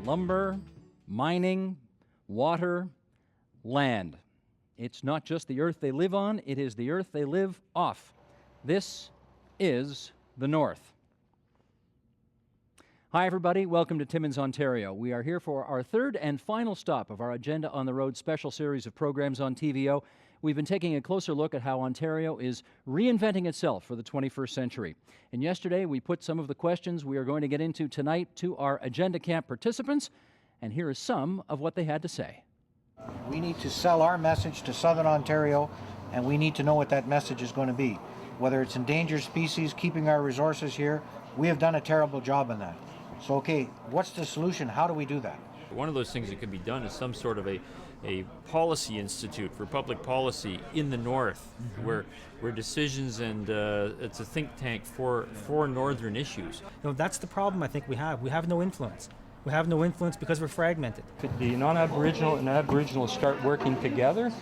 lumber, mining, water, land. It's not just the earth they live on, it is the earth they live off. This is the North. Hi, everybody. Welcome to Timmins, Ontario. We are here for our third and final stop of our Agenda on the Road special series of programs on TVO. We've been taking a closer look at how Ontario is reinventing itself for the 21st century. And yesterday, we put some of the questions we are going to get into tonight to our Agenda Camp participants, and here is some of what they had to say. We need to sell our message to Southern Ontario, and we need to know what that message is going to be. Whether it's endangered species, keeping our resources here, we have done a terrible job in that. So, okay, what's the solution? How do we do that? One of those things that could be done is some sort of a policy institute for public policy in the North, where decisions and it's a think tank for northern issues. You know, that's the problem I think we have. We have no influence. We have no influence because we're fragmented. If the non-Aboriginal and Aboriginal start working together,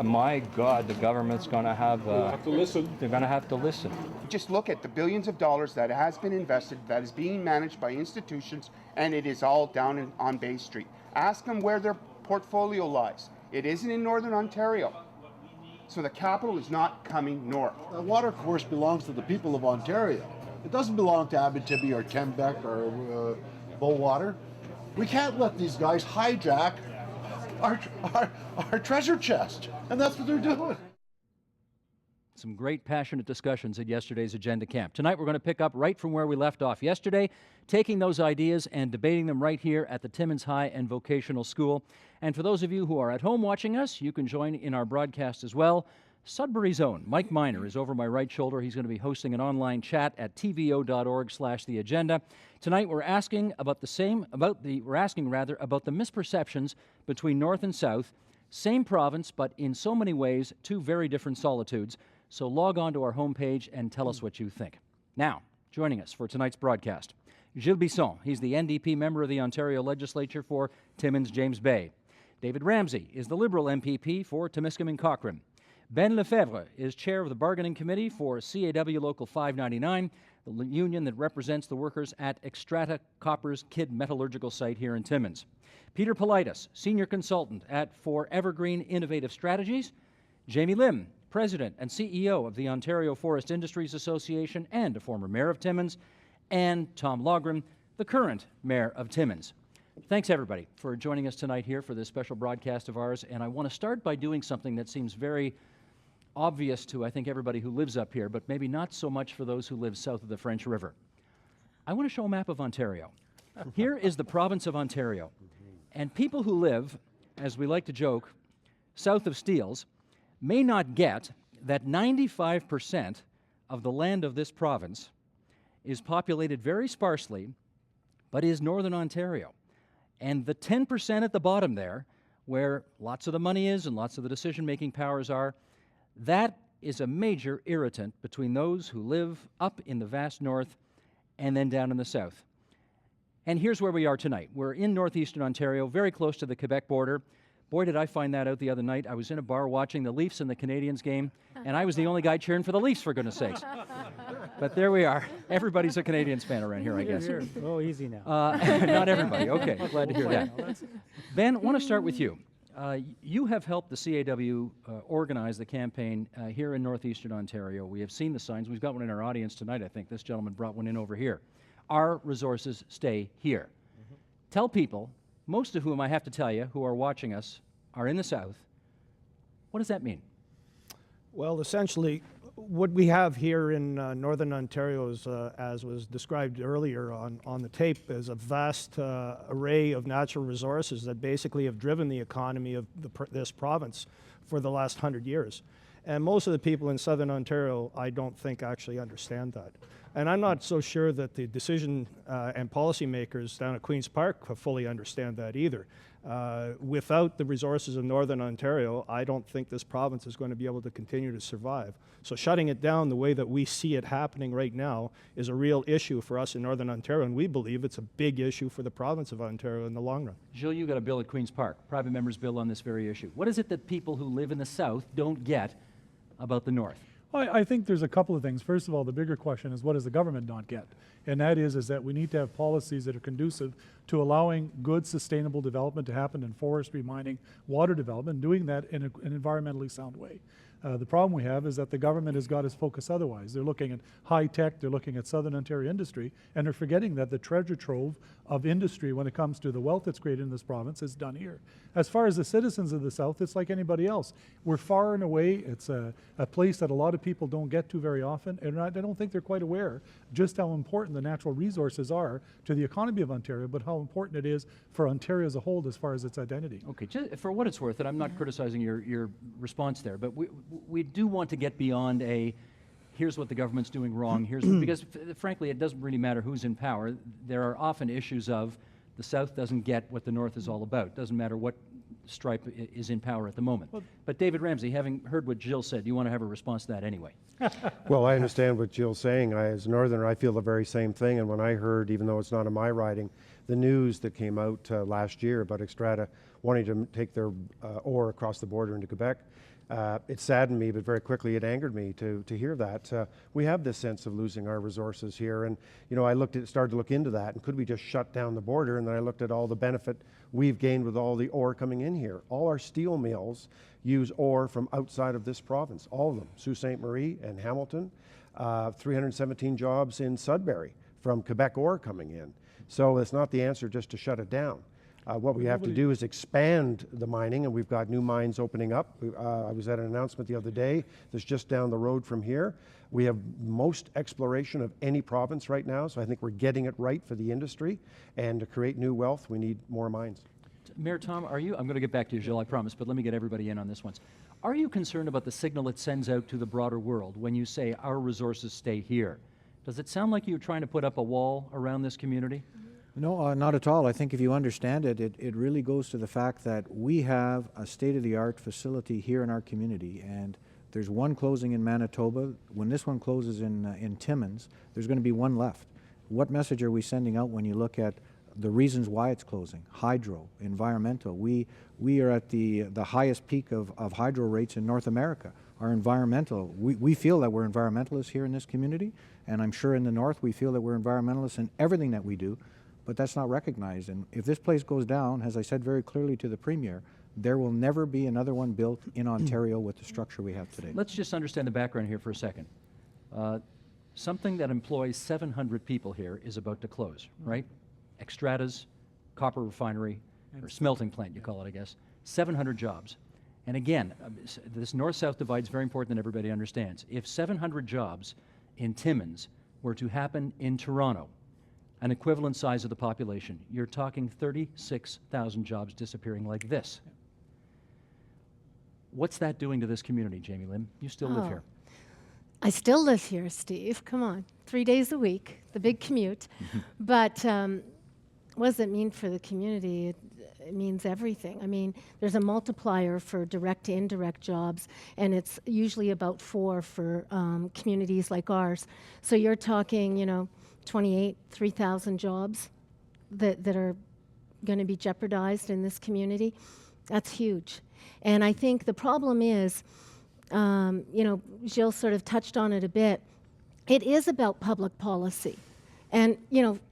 my God, the government's going to have to listen. They're going to have to listen. Just look at the billions of dollars that has been invested, that is being managed by institutions, and it is all down on Bay Street. Ask them where their portfolio lies. It isn't in Northern Ontario. So the capital is not coming north. The water course belongs to the people of Ontario. It doesn't belong to Abitibi or Tembec or Bowater. We can't let these guys hijack our treasure chest, and that's what they're doing. Some great passionate discussions at yesterday's Agenda Camp. Tonight we're going to pick up right from where we left off yesterday, taking those ideas and debating them right here at the Timmins High and Vocational School. And for those of you who are at home watching us, you can join in our broadcast as well. Sudbury's own Mike Miner is over my right shoulder. He's going to be hosting an online chat at tvo.org/theagenda. Tonight we're asking about the misperceptions between North and South, same province, but in so many ways, two very different solitudes. So log on to our homepage and tell us what you think. Now, joining us for tonight's broadcast, Gilles Bisson. He's the NDP member of the Ontario Legislature for Timmins James Bay. David Ramsey is the Liberal MPP for Timiskaming Cochrane. Ben Lefebvre is chair of the bargaining committee for CAW Local 599, the union that represents the workers at Extrata Copper's Kidd Metallurgical site here in Timmins. Peter Politis, senior consultant for Evergreen Innovative Strategies. Jamie Lim, president and CEO of the Ontario Forest Industries Association and a former mayor of Timmins. And Tom Logren, the current mayor of Timmins. Thanks, everybody, for joining us tonight here for this special broadcast of ours. And I want to start by doing something that seems very obvious to, I think, everybody who lives up here, but maybe not so much for those who live south of the French River. I want to show a map of Ontario. Here is the province of Ontario. And people who live, as we like to joke, south of Steeles, may not get that 95% of the land of this province is populated very sparsely, but is Northern Ontario. And the 10% at the bottom there, where lots of the money is and lots of the decision-making powers are, that is a major irritant between those who live up in the vast north and then down in the south. And here's where we are tonight. We're in northeastern Ontario, very close to the Quebec border. Boy, did I find that out the other night. I was in a bar watching the Leafs and the Canadiens game, and I was the only guy cheering for the Leafs, for goodness sakes. But there we are. Everybody's a Canadiens fan around here, I guess. Oh, easy now. Not everybody. Okay, glad to hear that. Ben, I want to start with you. You have helped the CAW organize the campaign here in northeastern Ontario. We have seen the signs. We've got one in our audience tonight, I think. This gentleman brought one in over here. Our resources stay here. Tell people, most of whom I have to tell you, who are watching us, are in the south. What does that mean? Well, essentially, what we have here in Northern Ontario is, as was described earlier on the tape, is a vast array of natural resources that basically have driven the economy of this province for the last 100 years. And most of the people in Southern Ontario, I don't think, actually understand that. And I'm not so sure that the decision and policymakers down at Queen's Park fully understand that either. Without the resources of Northern Ontario, I don't think this province is going to be able to continue to survive. So shutting it down the way that we see it happening right now is a real issue for us in Northern Ontario, and we believe it's a big issue for the province of Ontario in the long run. Gilles, you got a bill at Queen's Park, private member's bill on this very issue. What is it that people who live in the south don't get about the north? I think there's a couple of things. First of all, the bigger question is, what does the government not get? And that is that we need to have policies that are conducive to allowing good, sustainable development to happen in forestry, mining, water development, doing that in an environmentally sound way. The problem we have is that the government has got its focus otherwise. They're looking at high tech, they're looking at Southern Ontario industry, and they're forgetting that the treasure trove of industry when it comes to the wealth that's created in this province is done here. As far as the citizens of the South, it's like anybody else. We're far and away. It's a place that a lot of people don't get to very often, and I don't think they're quite aware just how important the natural resources are to the economy of Ontario, but how important it is for Ontario as a whole as far as its identity. Okay, for what it's worth, and I'm not criticizing your response there, but we do want to get beyond here's what the government's doing wrong, because frankly it doesn't really matter who's in power. There are often issues of the South doesn't get what the North is all about. Doesn't matter what stripe is in power at the moment. But David Ramsey, having heard what Jill said, you want to have a response to that anyway. Well, I understand what Jill's saying. As a Northerner, I feel the very same thing. And when I heard, even though it's not in my riding, the news that came out last year about Xstrata wanting to take their ore across the border into Quebec, it saddened me, but very quickly it angered me to hear that. We have this sense of losing our resources here, and I started to look into that, and could we just shut down the border? And then I looked at all the benefit we've gained with all the ore coming in here. All our steel mills use ore from outside of this province, all of them. Sault Ste. Marie and Hamilton, 317 jobs in Sudbury from Quebec ore coming in. So it's not the answer just to shut it down. What we have to do is expand the mining, and we've got new mines opening up. I was at an announcement the other day that's just down the road from here. We have most exploration of any province right now, so I think we're getting it right for the industry. And to create new wealth, we need more mines. Mayor Tom, I'm going to get back to you, Jill, I promise, but let me get everybody in on this one. Are you concerned about the signal it sends out to the broader world when you say our resources stay here? Does it sound like you're trying to put up a wall around this community? No, not at all. I think if you understand it, it really goes to the fact that we have a state-of-the-art facility here in our community, and there's one closing in Manitoba. When this one closes in Timmins, there's going to be one left. What message are we sending out when you look at the reasons why it's closing? Hydro, environmental. We are at the highest peak of hydro rates in North America. Our environmental, we feel that we're environmentalists here in this community, and I'm sure in the North we feel that we're environmentalists in everything that we do. But that's not recognized. And if this place goes down, as I said very clearly to the Premier, there will never be another one built in Ontario with the structure we have today. Let's just understand the background here for a second. Something that employs 700 people here is about to close, right? Xstrata's copper refinery, or smelting plant, you call it, I guess. 700 jobs. And again, this north-south divide is very important that everybody understands. If 700 jobs in Timmins were to happen in Toronto, an equivalent size of the population, you're talking 36,000 jobs disappearing like this. What's that doing to this community, Jamie Lim? You still live here. I still live here, Steve. Come on. 3 days a week, the big commute. But what does it mean for the community? It means everything. I mean, there's a multiplier for direct to indirect jobs, and it's usually about 4 for communities like ours. So you're talking, 3,000 jobs that are going to be jeopardized in this community. That's huge. And I think the problem is, Jill sort of touched on it a bit, it is about public policy. And,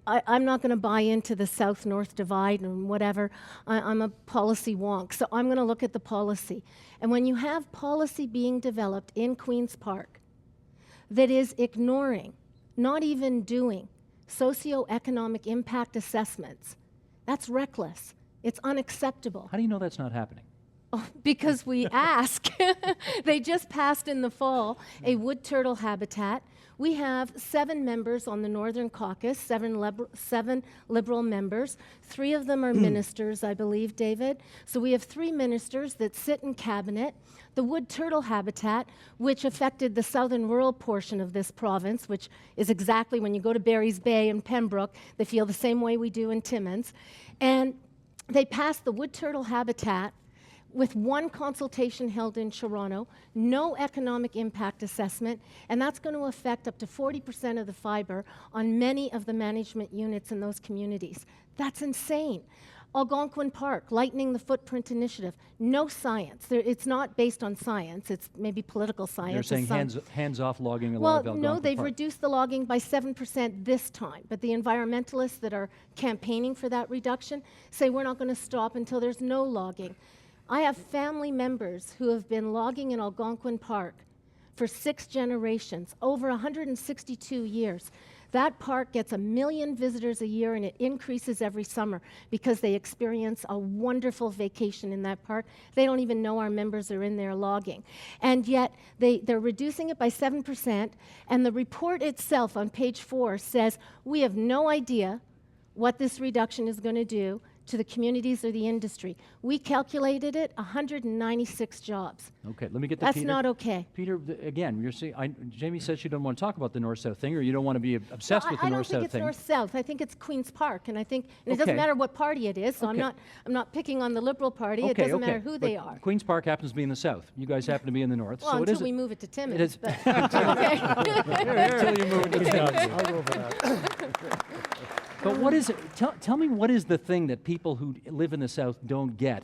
I'm not going to buy into the South-North divide and whatever. I'm a policy wonk, so I'm going to look at the policy. And when you have policy being developed in Queen's Park that is ignoring, not even doing, socioeconomic impact assessments, that's reckless. It's unacceptable. How do you know that's not happening? Oh, because we ask. They just passed in the fall a wood turtle habitat. We have 7 members on the Northern Caucus, 7 Liberal members. 3 of them are ministers, I believe, David. So we have 3 ministers that sit in cabinet. The wood turtle habitat, which affected the southern rural portion of this province, which is exactly when you go to Barry's Bay and Pembroke, they feel the same way we do in Timmins. And they passed the wood turtle habitat with 1 consultation held in Toronto, no economic impact assessment, and that's going to affect up to 40% of the fiber on many of the management units in those communities. That's insane. Algonquin Park, lightening the footprint initiative. No science. It's not based on science. It's maybe political science. They're saying hands-off logging a Well, lot of Algonquin no, they've Park. reduced the logging by 7% this time. But the environmentalists that are campaigning for that reduction say we're not going to stop until there's no logging. I have family members who have been logging in Algonquin Park for 6 generations, over 162 years. That park gets 1 million visitors a year, and it increases every summer because they experience a wonderful vacation in that park. They don't even know our members are in there logging. And yet, they're reducing it by 7%, and the report itself on page 4 says, we have no idea what this reduction is going to do to the communities or the industry. We calculated it, 196 jobs. Okay, let me get to That's Peter. not okay. Peter, again, you're saying, Jamie says you don't want to talk about the north-south thing, or you don't want to be obsessed with the I don't north-south think it's thing. north-south. I think it's Queen's Park, and I think and it Okay. doesn't matter what party it is. So Okay. I'm not picking on the Liberal Party. It doesn't matter who they But are. Queen's Park happens to be in the south. You guys happen to be in the north. Well, so it until is we move it to Timmins. It is. But, okay. Until you move it to Timmins. I'll go for that. But what is it? Tell me, what is the thing that people who live in the south don't get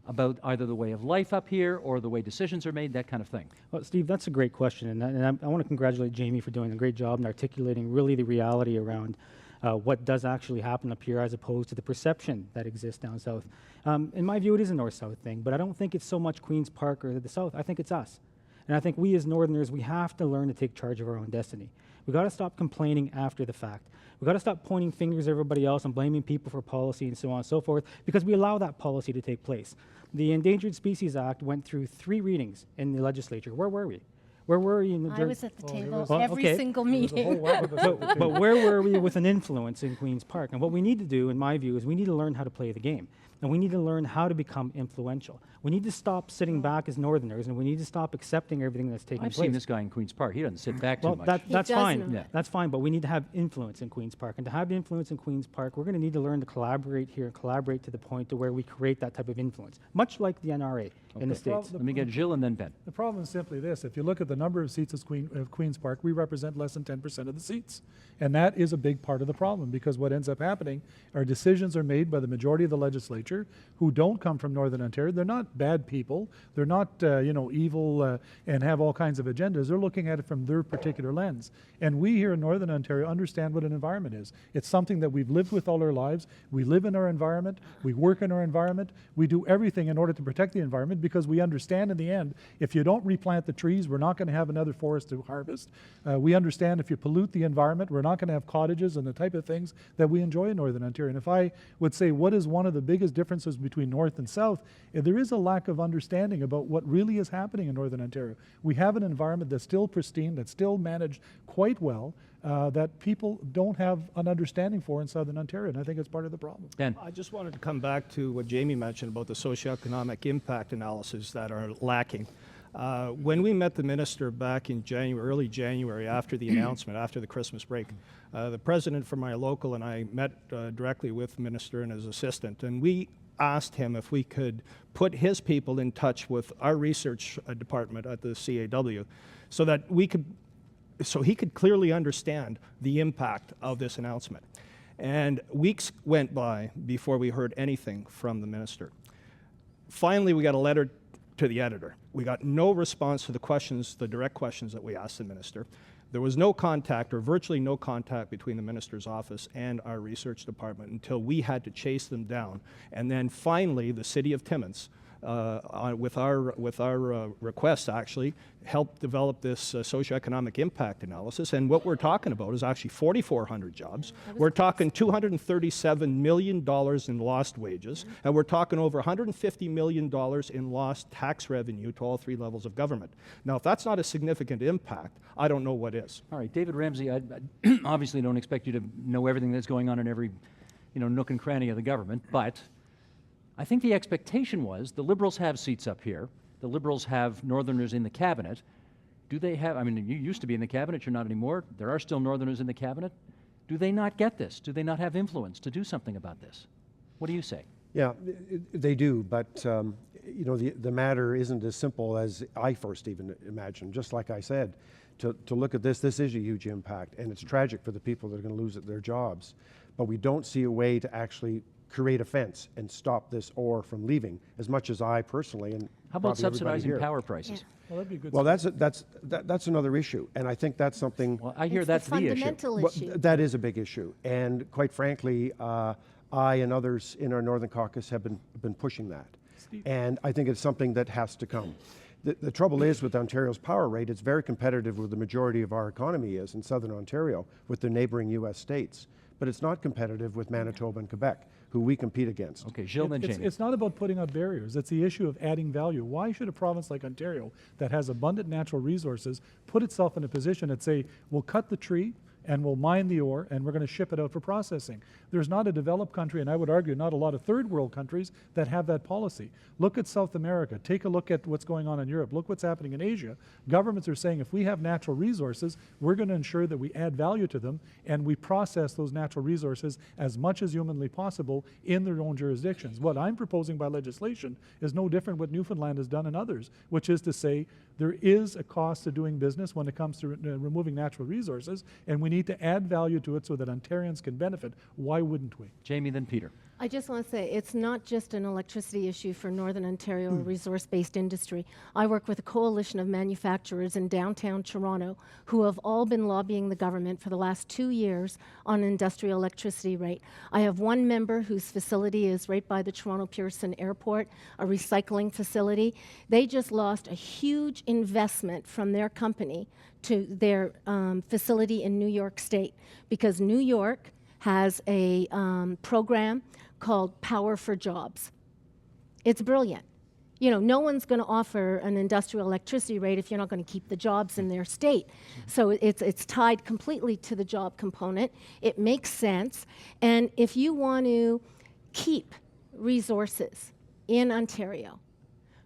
about either the way of life up here or the way decisions are made, that kind of thing? Well, Steve, that's a great question, and I want to congratulate Jamie for doing a great job in articulating really the reality around what does actually happen up here as opposed to the perception that exists down south. In my view, it is a north-south thing, but I don't think it's so much Queen's Park or the south. I think it's us. And I think we as Northerners, we have to learn to take charge of our own destiny. We've got to stop complaining after the fact. We've got to stop pointing fingers at everybody else and blaming people for policy and so on and so forth, because we allow that policy to take place. The Endangered Species Act went through 3 readings in the legislature. Where were we? Where were we in the... I was at the table Well, every okay. single meeting. But where were we with an influence in Queen's Park? And what we need to do, in my view, is we need to learn how to play the game. And we need to learn how to become influential. We need to stop sitting back as Northerners, and we need to stop accepting everything that's taking I've place. seen this guy in Queen's Park. He doesn't sit back Well, too much. that's He fine. doesn't. Yeah. That's fine, but we need to have influence in Queen's Park. And to have influence in Queen's Park, we're going to need to learn to collaborate here, collaborate to the point to where we create that type of influence, much like the NRA in the Okay. States. Let me get Jill and then Ben. The problem is simply this. If you look at the number of seats of Queen's Park, we represent less than 10% of the seats. And that is a big part of the problem, because what ends up happening are decisions are made by the majority of the legislature who don't come from Northern Ontario. They're not bad people. They're not, evil and have all kinds of agendas. They're looking at it from their particular lens. And we here in Northern Ontario understand what an environment is. It's something that we've lived with all our lives. We live in our environment. We work in our environment. We do everything in order to protect the environment, because we understand in the end, if you don't replant the trees, we're not going to have another forest to harvest. We understand if you pollute the environment, we're not going to have cottages and the type of things that we enjoy in Northern Ontario. And if I would say what is one of the biggest differences between North and South, there is a lack of understanding about what really is happening in Northern Ontario. We have an environment that's still pristine, that's still managed quite well, that people don't have an understanding for in Southern Ontario, and I think it's part of the problem. Ben. I just wanted to come back to what Jamie mentioned about the socioeconomic impact analysis that are lacking. When we met the minister back in January, early January, after the announcement, after the Christmas break, the president from my local and I met directly with the minister and his assistant, and we asked him if we could put his people in touch with our research department at the CAW so that he could clearly understand the impact of this announcement. And weeks went by before we heard anything from the minister. Finally, we got a letter to the editor. We got no response to the direct questions that we asked the minister. There was no contact, or virtually no contact, between the minister's office and our research department until we had to chase them down. And then finally, the city of Timmins, with our request, actually helped develop this socioeconomic impact analysis. And what we're talking about is actually 4,400 jobs. We're talking $237 million in lost wages, and we're talking over $150 million in lost tax revenue to all 3 levels of government. Now, if that's not a significant impact, I don't know what is. All right, David Ramsey, I obviously don't expect you to know everything that's going on in every, nook and cranny of the government, but I think the expectation was the Liberals have seats up here. The Liberals have Northerners in the cabinet. Do they have, you used to be in the cabinet, you're not anymore. There are still Northerners in the cabinet. Do they not get this? Do they not have influence to do something about this? What do you say? Yeah, they do, but the matter isn't as simple as I first even imagined. Just like I said, to look at this is a huge impact, and it's tragic for the people that are going to lose their jobs. But we don't see a way to actually create a fence and stop this ore from leaving, as much as I personally and How about probably everybody subsidizing here. power prices? Well, that'd be a good. Well, that's another issue, and I think that's something. Well, I hear It's that's the the issue. fundamental Well, issue. that is a big issue, and quite frankly, I and others in our Northern Caucus have been pushing that, and I think it's something that has to come. The trouble is with Ontario's power rate, it's very competitive with the majority of our economy is in Southern Ontario with the neighboring U.S. states, but it's not competitive with Manitoba and Quebec, who we compete against. Okay, Gilles, then Jamie. It's not about putting up barriers. It's the issue of adding value. Why should a province like Ontario, that has abundant natural resources, put itself in a position that say, we'll cut the tree and we'll mine the ore and we're going to ship it out for processing? There's not a developed country, and I would argue not a lot of third world countries that have that policy. Look at South America. Take a look at what's going on in Europe. Look what's happening in Asia. Governments are saying if we have natural resources, we're going to ensure that we add value to them and we process those natural resources as much as humanly possible in their own jurisdictions. What I'm proposing by legislation is no different what Newfoundland has done and others, which is to say there is a cost to doing business when it comes to removing natural resources, and we need to add value to it so that Ontarians can benefit. Why wouldn't we? Jamie, then Peter. I just want to say it's not just an electricity issue for Northern Ontario resource-based industry. I work with a coalition of manufacturers in downtown Toronto who have all been lobbying the government for the last 2 years on an industrial electricity rate. I have one member whose facility is right by the Toronto Pearson Airport, a recycling facility. They just lost a huge investment from their company to their facility in New York State because New York has a program called Power for Jobs. It's brilliant. You know, no one's going to offer an industrial electricity rate if you're not going to keep the jobs in their state. So it's tied completely to the job component. It makes sense. And if you want to keep resources in Ontario,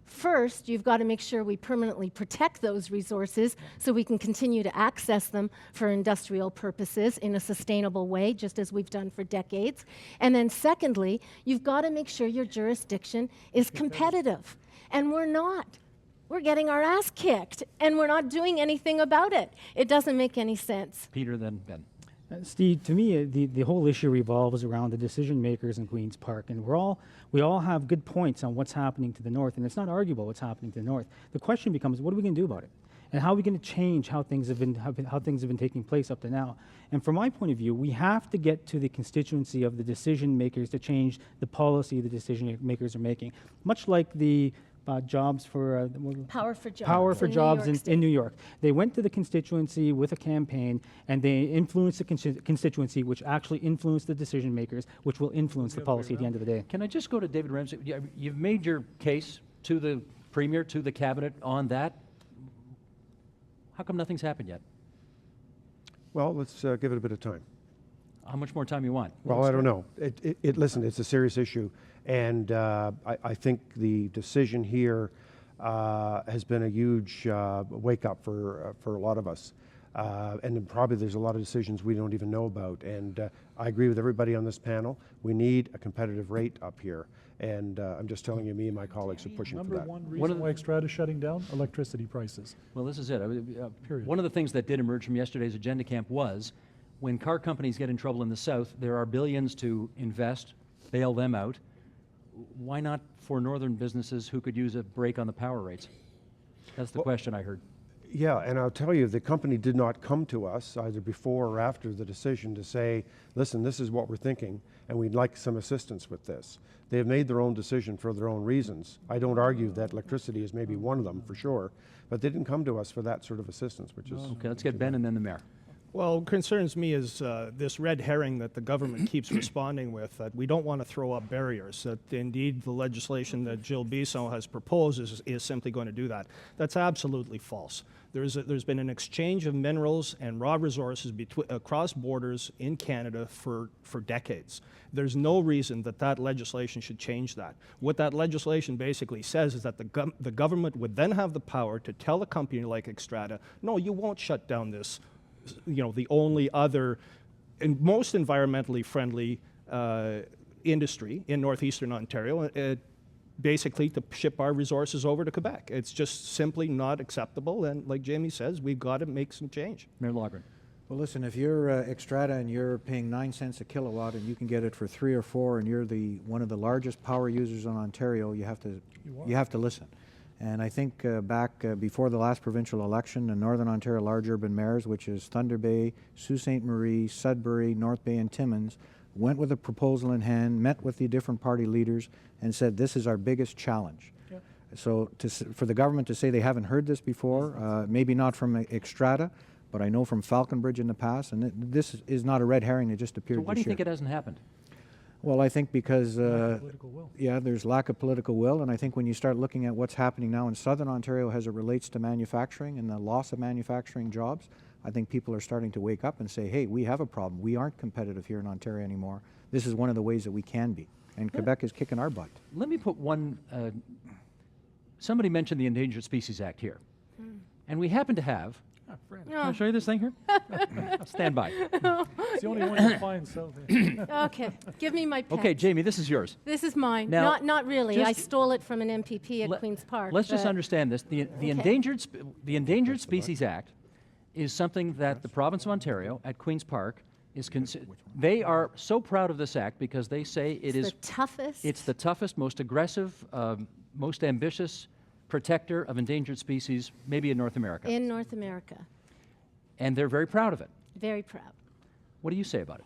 first, you've got to make sure we permanently protect those resources so we can continue to access them for industrial purposes in a sustainable way, just as we've done for decades. And then secondly, you've got to make sure your jurisdiction is competitive. And we're not. We're getting our ass kicked, and we're not doing anything about it. It doesn't make any sense. Peter, then Ben. Steve, to me, the whole issue revolves around the decision makers in Queen's Park, and we all have good points on what's happening to the north, and it's not arguable what's happening to the north. The question becomes, what are we going to do about it, and how are we going to change how things have been taking place up to now? And from my point of view, we have to get to the constituency of the decision makers to change the policy the decision makers are making, much like the jobs for Power for Jobs. Power for in New Jobs York State. in New York. They went to the constituency with a campaign, and they influenced the constituency, which actually influenced the decision makers, which will influence the policy at the end of the day. Can I just go to David Ramsey? You've made your case to the Premier, to the Cabinet on that. How come nothing's happened yet? Well, let's give it a bit of time. How much more time you want? Well, I don't know. Listen, it's a serious issue, and I think the decision here has been a huge wake-up for a lot of us. And then probably there's a lot of decisions we don't even know about. And I agree with everybody on this panel. We need a competitive rate up here. And I'm just telling you, me and my colleagues are pushing for Number that. one reason why Xstrata's shutting down, electricity prices. Well, this is it. Period. One of the things that did emerge from yesterday's agenda camp was when car companies get in trouble in the South, there are billions to invest, bail them out. Why not for northern businesses who could use a break on the power rates? That's the question I heard. Yeah, and I'll tell you, the company did not come to us either before or after the decision to say, listen, this is what we're thinking, and we'd like some assistance with this. They have made their own decision for their own reasons. I don't argue that electricity is maybe one of them for sure, but they didn't come to us for that sort of assistance, which is... Okay, let's get Ben and then the mayor. Well, what concerns me is this red herring that the government keeps responding with, that we don't want to throw up barriers, that indeed the legislation that Gilles Bisson has proposed is simply going to do that. That's absolutely false. There's been an exchange of minerals and raw resources across borders in Canada for decades. There's no reason that legislation should change that. What that legislation basically says is that the government would then have the power to tell a company like Xstrata, no, you won't shut down this, the only other and most environmentally friendly industry in northeastern Ontario, basically to ship our resources over to Quebec. It's just simply not acceptable, and like Jamie says, we've got to make some change. Mayor Logren. Well, listen, if you're Xstrata and you're paying 9 cents a kilowatt and you can get it for 3 or 4 and you're one of the largest power users in Ontario, you have to listen. And I think back before the last provincial election, the Northern Ontario large urban mayors, which is Thunder Bay, Sault Ste. Marie, Sudbury, North Bay, and Timmins, went with a proposal in hand, met with the different party leaders, and said, this is our biggest challenge. Yep. So for the government to say they haven't heard this before, maybe not from Xstrata, but I know from Falconbridge in the past, and this is not a red herring that just appeared So why do you think it hasn't happened? Well, I think because, political will. yeah, there's lack of political will, and I think when you start looking at what's happening now in Southern Ontario as it relates to manufacturing and the loss of manufacturing jobs, I think people are starting to wake up and say, hey, we have a problem. We aren't competitive here in Ontario anymore. This is one of the ways that we can be, and Quebec is kicking our butt. Let me put one, somebody mentioned the Endangered Species Act here, and we happen to have, can I show you this thing here? Stand by. It's the only one you find, so. Okay, give me my pen. Okay, Jamie, this is yours. This is mine. Now, Not really. I just- stole it from an MPP at Queen's Park. Let's just but- understand this. The Endangered Species Act is something that the province of Ontario at Queen's Park is they are so proud of this act because they say it is the toughest. It's the toughest, most aggressive, most ambitious protector of endangered species, maybe in North America. In North America. And they're very proud of it. Very proud. What do you say about it?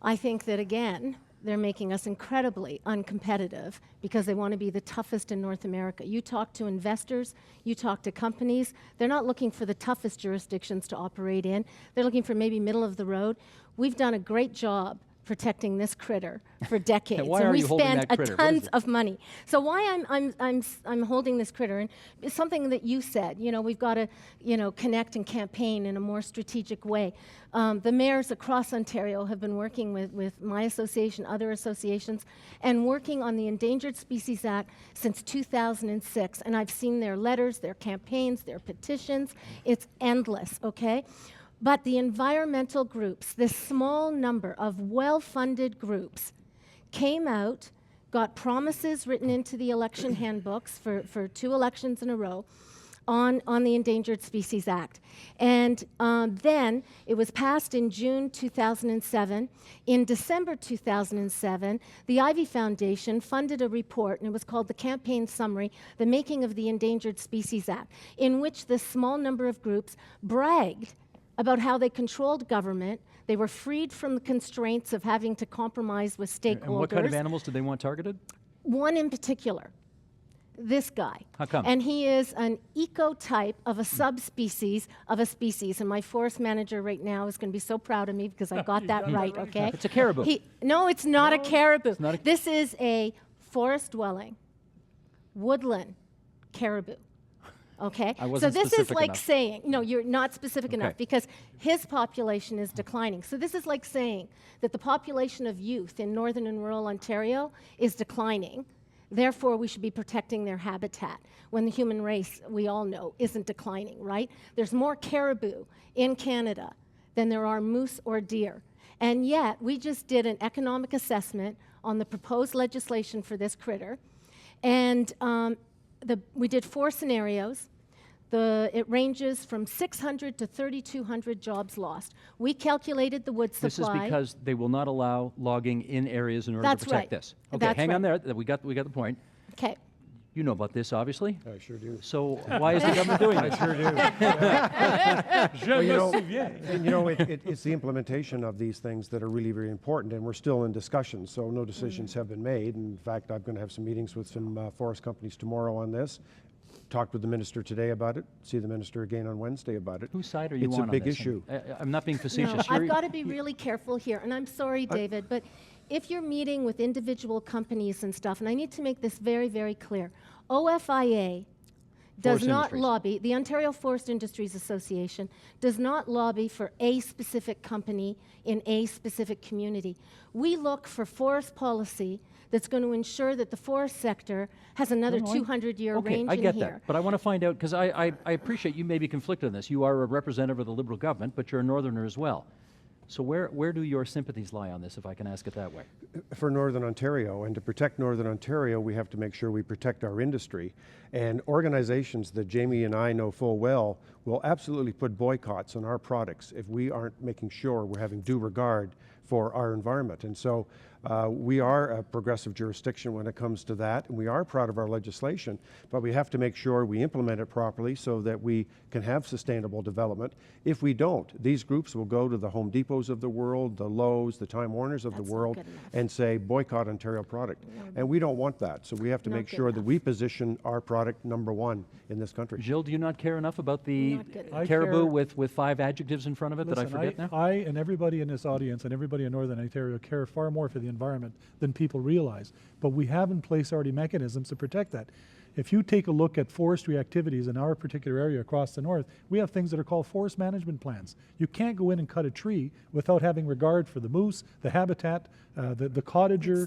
I think that, again, they're making us incredibly uncompetitive because they want to be the toughest in North America. You talk to investors, you talk to companies, they're not looking for the toughest jurisdictions to operate in. They're looking for maybe middle of the road. We've done a great job protecting this critter for decades. Why and are we you holding spend that critter? a What is tons it? of money. So why I'm holding this critter, and it's something that you said, you know, we've got to, you know, connect and campaign in a more strategic way. The mayors across Ontario have been working with my association, other associations, and working on the Endangered Species Act since 2006. And I've seen their letters, their campaigns, their petitions. It's endless, okay? But the environmental groups, this small number of well-funded groups, came out, got promises written into the election handbooks for 2 elections in a row on the Endangered Species Act. And then it was passed in June 2007. In December 2007, the Ivy Foundation funded a report, and it was called the Campaign Summary, The Making of the Endangered Species Act, in which this small number of groups bragged about how they controlled government. They were freed from the constraints of having to compromise with stakeholders. And what kind of animals did they want targeted? One in particular, this guy. How come? And he is an ecotype of a subspecies of a species. And my forest manager right now is going to be so proud of me because I got that right, okay? It's a caribou. No, it's not a caribou. not a- This is a forest-dwelling, woodland caribou. Okay, I so wasn't this is specific like enough. saying, no, you're not specific enough Okay. because his population is declining. So this is like saying that the population of youth in northern and rural Ontario is declining. Therefore, we should be protecting their habitat when the human race, we all know, isn't declining, right? There's more caribou in Canada than there are moose or deer. And yet, we just did an economic assessment on the proposed legislation for this critter. And we did 4 scenarios. It ranges from 600 to 3,200 jobs lost. We calculated the wood supply. This is because they will not allow logging in areas in order That's to protect right. this. Okay, That's hang on right. there. We got the point. Okay. You know about this, obviously. I sure do. So why is the government doing this? I sure do. Well, you know, and you know, it's the implementation of these things that are really, really important, and we're still in discussion, so no decisions have been made. In fact, I'm going to have some meetings with some forest companies tomorrow on this. Talked with the minister today about it. See the minister again on Wednesday about it. Whose side are you It's on a big this? issue. I'm not being facetious. No, You're- I've got to be really careful here, and I'm sorry, David, but if you're meeting with individual companies and stuff, and I need to make this very, very clear, OFIA does Forest not Industries. lobby, the Ontario Forest Industries Association does not lobby for a specific company in a specific community. We look for forest policy that's going to ensure that the forest sector has another No, 200-year okay, range I get in that, here. but I want to find out, because I appreciate you may be conflicted on this. You are a representative of the Liberal government, but you're a Northerner as well. So where do your sympathies lie on this, if I can ask it that way? For Northern Ontario, and to protect Northern Ontario, we have to make sure we protect our industry. And organizations that Jamie and I know full well will absolutely put boycotts on our products if we aren't making sure we're having due regard for our environment. And so we are a progressive jurisdiction when it comes to that, and we are proud of our legislation, but we have to make sure we implement it properly so that we can have sustainable development. If we don't, these groups will go to the Home Depots of the world, the Lowe's, the Time Warners of the world, and say, boycott Ontario product. And we don't want that, so we have to make sure that we position our product number one in this country. Jill, do you not care enough about the caribou with 5 adjectives in front of it that I forget now? I and everybody in this audience and everybody in Northern Ontario care far more for the environment than people realize. But we have in place already mechanisms to protect that. If you take a look at forestry activities in our particular area across the north, we have things that are called forest management plans. You can't go in and cut a tree without having regard for the moose, the habitat, the cottager.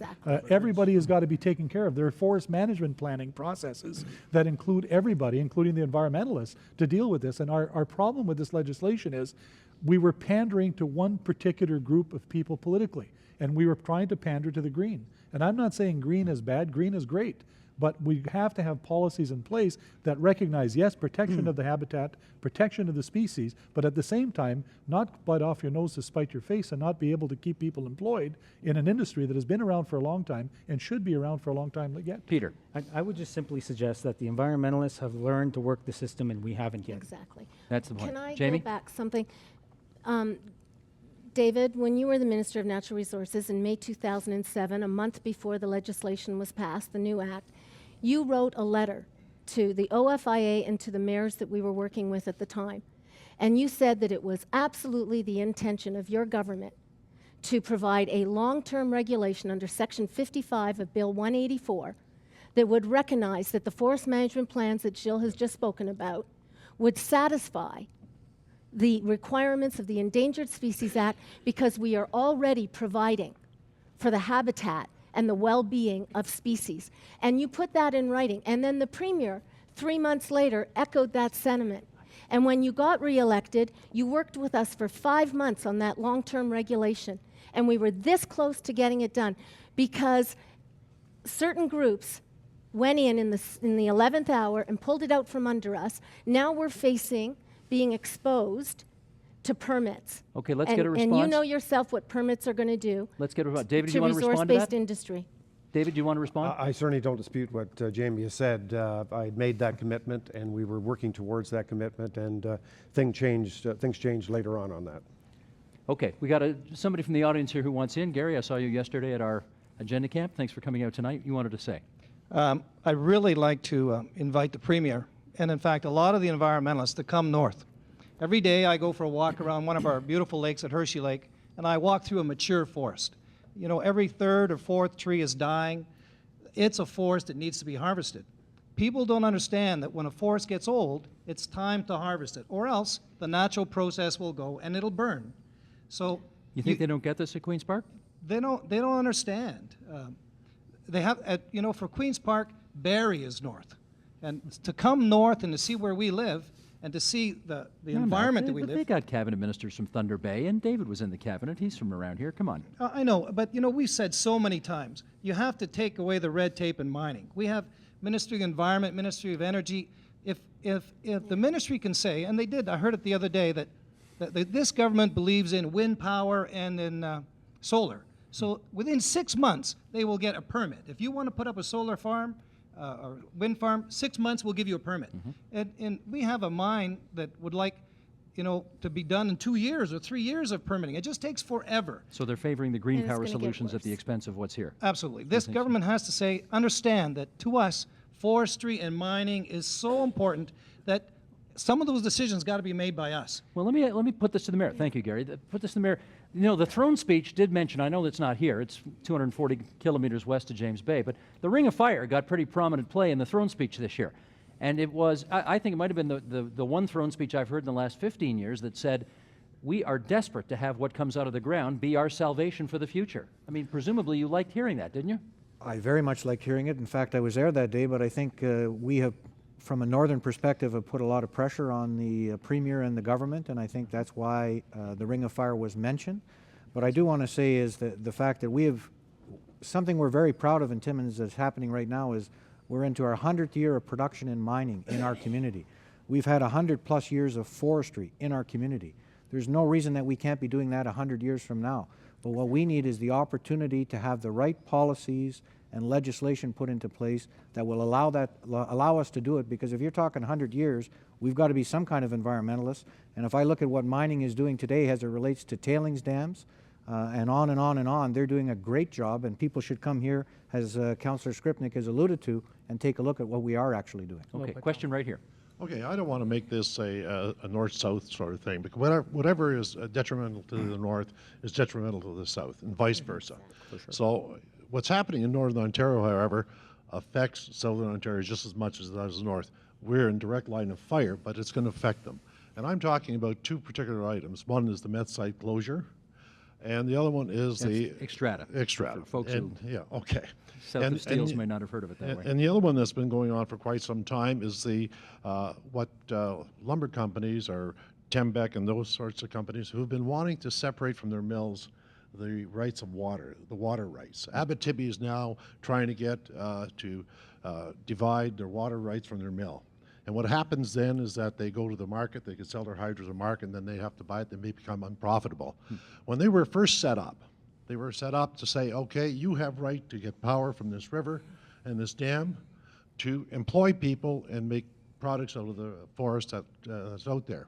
Everybody has got to be taken care of. There are forest management planning processes that include everybody, including the environmentalists, to deal with this. And our problem with this legislation is we were pandering to one particular group of people politically, and we were trying to pander to the green. And I'm not saying green is bad, green is great. But we have to have policies in place that recognize, yes, protection of the habitat, protection of the species, but at the same time, not bite off your nose to spite your face and not be able to keep people employed in an industry that has been around for a long time and should be around for a long time yet. Peter. I would just simply suggest that the environmentalists have learned to work the system and we haven't yet. Exactly. That's the point. Can I Jamie? go back something? David, when you were the Minister of Natural Resources in May 2007, a month before the legislation was passed, the new act, you wrote a letter to the OFIA and to the mayors that we were working with at the time. And you said that it was absolutely the intention of your government to provide a long-term regulation under Section 55 of Bill 184 that would recognize that the forest management plans that Jill has just spoken about would satisfy the requirements of the Endangered Species Act because we are already providing for the habitat and the well-being of species. And you put that in writing. And then the Premier, 3 months later, echoed that sentiment. And when you got reelected, you worked with us for 5 months on that long-term regulation. And we were this close to getting it done because certain groups went in the 11th hour and pulled it out from under us. Now we're facing being exposed to permits. Okay, let's get a response. And you know yourself what permits are going to do. Let's get a response. David, do you want to respond to that? resource-based industry. David, do you want to respond? I certainly don't dispute what Jamie has said. I made that commitment, and we were working towards that commitment, and things changed later on that. Okay, we got somebody from the audience here who wants in. Gary, I saw you yesterday at our agenda camp. Thanks for coming out tonight. You wanted to say. I'd really like to invite the Premier, and in fact, a lot of the environmentalists to come north. Every day I go for a walk around one of our beautiful lakes at Hershey Lake, and I walk through a mature forest. You know, every third or fourth tree is dying. It's a forest that needs to be harvested. People don't understand that when a forest gets old, it's time to harvest it, or else the natural process will go and it'll burn. So you think they don't get this at Queen's Park? They don't understand. They have, you know, for Queen's Park, Barrie is north. And to come north and to see where we live, and to see the environment that we live. They got cabinet ministers from Thunder Bay, and David was in the cabinet. He's from around here. Come on. I know, but you know, we've said so many times, you have to take away the red tape in mining. We have Ministry of Environment, Ministry of Energy. If the ministry can say, and they did, I heard it the other day, that this government believes in wind power and in solar. So within 6 months, they will get a permit. If you want to put up a solar farm, or wind farm, 6 months we'll give you a permit. And we have a mine that would like, you know, to be done in 2 years or 3 years of permitting. It just takes forever. So they're favoring the green power solutions at the expense of what's here. Absolutely. This government has to say, understand that to us, forestry and mining is so important that some of those decisions got to be made by us. Well, let me put this to the mayor. Thank you, Gary. Put this to the mayor. You know, the throne speech did mention, I know it's not here, it's 240 kilometers west of James Bay, but the Ring of Fire got pretty prominent play in the throne speech this year. And it was, I think it might have been the one throne speech I've heard in the last 15 years that said, we are desperate to have what comes out of the ground be our salvation for the future. I mean, presumably you liked hearing that, didn't you? I very much liked hearing it. In fact, I was there that day, but I think we have from a northern perspective, have put a lot of pressure on the Premier and the government, and I think that's why the Ring of Fire was mentioned. But I do want to say is that the fact that we have something we're very proud of in Timmins that's happening right now is we're into our 100th year of production and mining in our community. We've had 100+ years of forestry in our community. There's no reason that we can't be doing that 100 years from now. But what we need is the opportunity to have the right policies and legislation put into place that will allow us to do it, because if you're talking 100 years, we've got to be some kind of environmentalist. And if I look at what mining is doing today as it relates to tailings dams, and on and on and on, they're doing a great job, and people should come here, as Councillor Skripnik has alluded to, and take a look at what we are actually doing. Okay, question right here. Okay, I don't want to make this a north-south sort of thing, because whatever is detrimental to the north is detrimental to the south, and vice versa. So what's happening in northern Ontario, however, affects southern Ontario just as much as it does the north. We're in direct line of fire, but it's going to affect them. And I'm talking about two particular items. One is the meth site closure, and the other one is the Xstrata. Xstrata. Folks and, yeah, okay. South of Steeles may not have heard of it that way. And the other one that's been going on for quite some time is the what lumber companies or Tembec and those sorts of companies who've been wanting to separate from their mills the rights of water, the water rights. Abitibi is now trying to get to divide their water rights from their mill. And what happens then is that they go to the market, they can sell their hydro to the market, and then they have to buy it, they may become unprofitable. When they were first set up, they were set up to say, okay, you have right to get power from this river and this dam to employ people and make products out of the forest that's out there.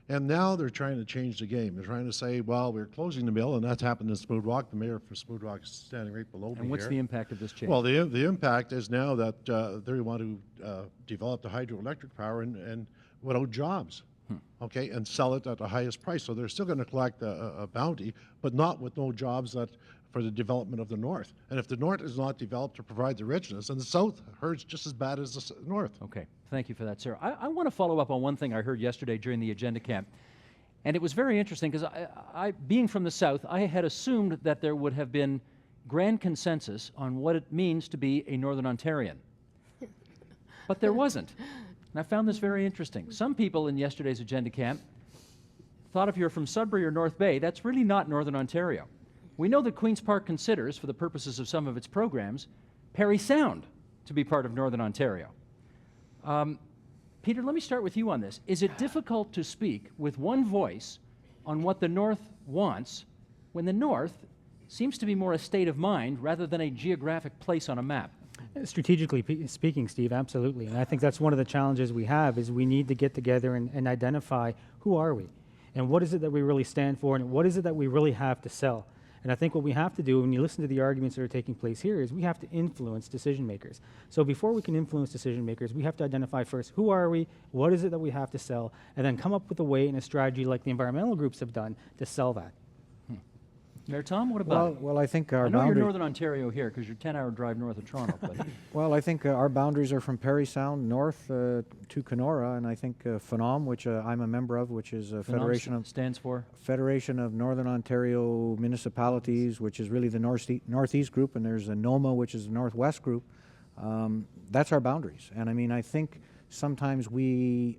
And now they're trying to change the game. They're trying to say, well, we're closing the mill, and that's happened in Smoot Rock. The mayor for Smoot Rock is standing right below me here. And what's the impact of this change? Well, the impact is now that they want to develop the hydroelectric power and without jobs, okay, and sell it at the highest price. So they're still going to collect a bounty, but not with no jobs for the development of the north. And if the north is not developed to provide the richness, then the south hurts just as bad as the north. Okay, thank you for that, sir. I want to follow up on one thing I heard yesterday during the agenda camp. And it was very interesting because I, being from the south, I had assumed that there would have been grand consensus on what it means to be a Northern Ontarian. But there wasn't. And I found this very interesting. Some people in yesterday's agenda camp thought if you're from Sudbury or North Bay, that's really not Northern Ontario. We know that Queen's Park considers, for the purposes of some of its programs, Parry Sound to be part of Northern Ontario. Peter, let me start with you on this. Is it difficult to speak with one voice on what the North wants when the North seems to be more a state of mind rather than a geographic place on a map? Strategically speaking, Steve, absolutely. And I think that's one of the challenges we have is we need to get together and identify who are we and what is it that we really stand for and what is it that we really have to sell. And I think what we have to do when you listen to the arguments that are taking place here is we have to influence decision makers. So before we can influence decision makers, we have to identify first who are we, what is it that we have to sell, and then come up with a way and a strategy like the environmental groups have done to sell that. Mayor Tom, what about Well, I think our I know boundary. you're Northern Ontario here because you're 10-hour drive north of Toronto. But Well, I think our boundaries are from Parry Sound north to Kenora, and I think Phenom, which I'm a member of, which is a federation of stands for Federation of Northern Ontario Municipalities, which is really the northeast group, and there's a NOMA, which is the northwest group. That's our boundaries, and I mean I think sometimes we.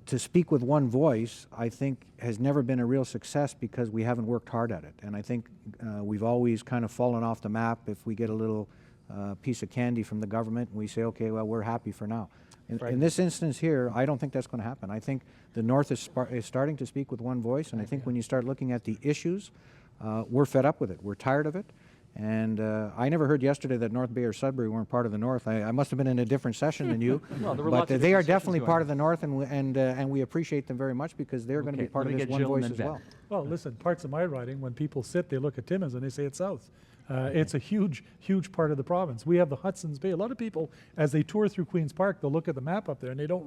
To speak with one voice, I think, has never been a real success because we haven't worked hard at it. And I think we've always kind of fallen off the map if we get a little piece of candy from the government and we say, okay, well, we're happy for now. In this instance here, I don't think that's going to happen. I think the North is starting to speak with one voice, and I think when you start looking at the issues, we're fed up with it. We're tired of it. And I never heard yesterday that North Bay or Sudbury weren't part of the North. I must have been in a different session than you. Well, there were but lots of they are different definitely sessions part going of the North, and we appreciate them very much because they're going to be part of this one voice as well. Well, listen, parts of my riding, when people sit, they look at Timmins and they say it's south. It's a huge, huge part of the province. We have the Hudson's Bay. A lot of people, as they tour through Queen's Park, they'll look at the map up there and they don't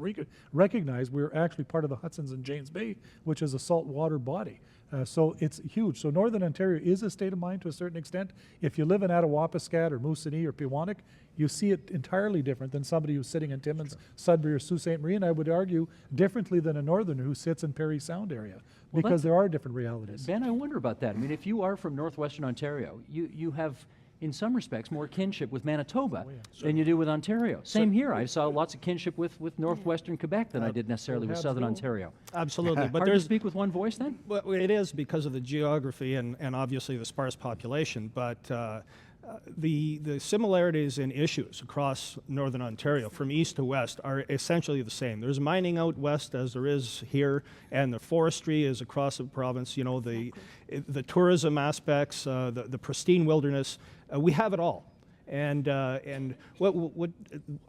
recognize we're actually part of the Hudson's and James Bay, which is a saltwater body. So it's huge. So Northern Ontario is a state of mind to a certain extent. If you live in Attawapiskat or Moosonee or Pewanik, you see it entirely different than somebody who's sitting in Timmins, Sudbury, or Sault Ste. Marie, and I would argue differently than a northerner who sits in Parry Sound area, because there are different realities. Ben, I wonder about that. I mean, if you are from northwestern Ontario, you have in some respects, more kinship with Manitoba than you do with Ontario. Same here. I saw lots of kinship with northwestern Quebec than I did necessarily with southern Ontario. Absolutely. But Hard to there's speak with one voice then? Well, it is because of the geography and obviously the sparse population, but the similarities in issues across northern Ontario from east to west are essentially the same. There's mining out west as there is here, and the forestry is across the province. You know, the tourism aspects, the pristine wilderness, we have it all. And what